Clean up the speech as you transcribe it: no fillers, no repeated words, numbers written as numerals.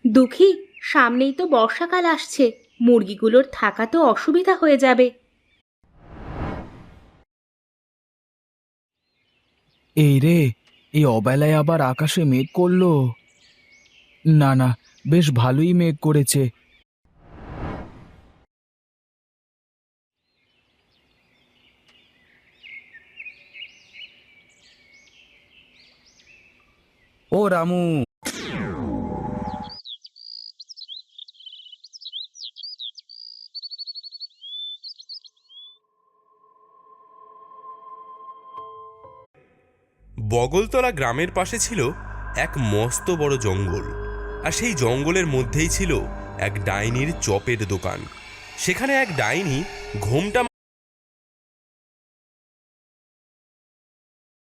দুঃখী, সামনেই তো বর্ষাকাল আসছে, মুরগিগুলোর থাকা তো অসুবিধা হয়ে যাবে। এই রে, এই অবেলায় আবার আকাশে মেঘ করলো। না না, বেশ ভালোই মেঘ করেছে। ও রামু! বগলতলা গ্রামের পাশে ছিল এক মস্ত বড় জঙ্গল, আর সেই জঙ্গলের মধ্যেই ছিল এক ডাইনির চপের দোকান। সেখানে এক ডাইনি ঘোমটা